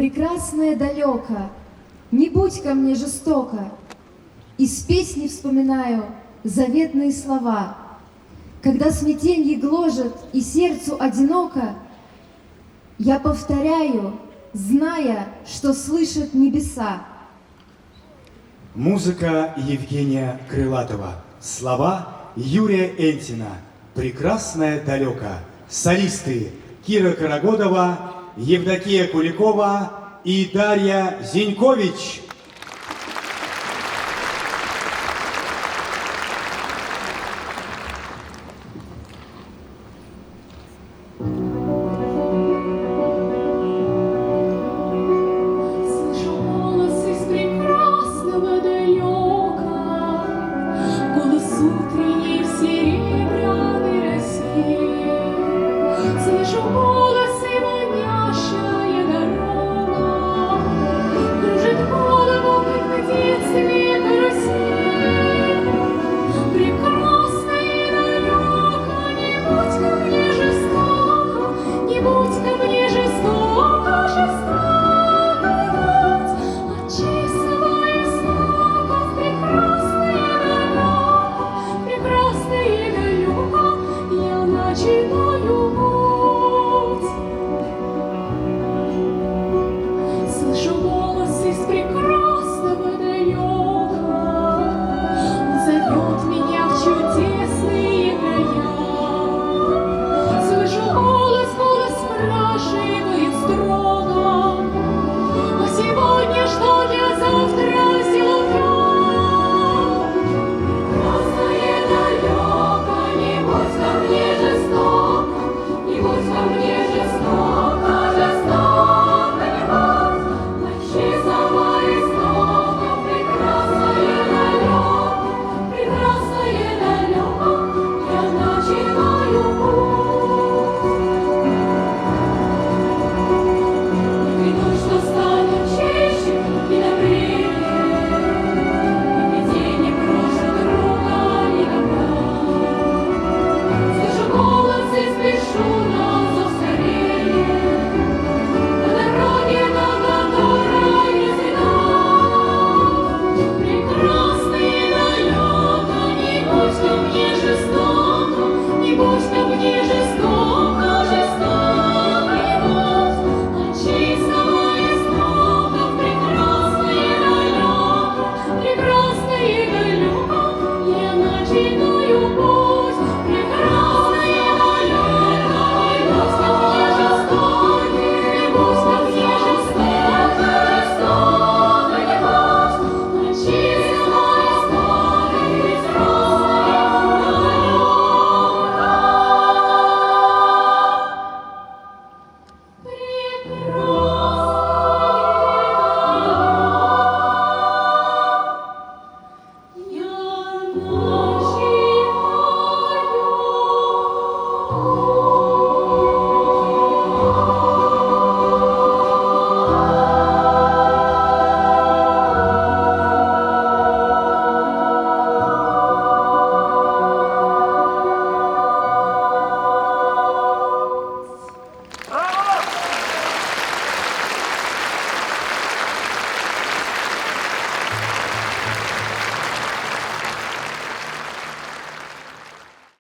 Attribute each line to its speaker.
Speaker 1: прекрасное далеко, не будь ко мне жестоко. Из песни вспоминаю заветные слова. Когда смятенье гложет и сердцу одиноко, я повторяю, зная, что слышат небеса.
Speaker 2: Музыка Евгения Крылатова. Слова Юрия Энтина. «Прекрасное далеко». Солисты Кира Карагодова, Евдокия Куликова и Дарья Зинькович.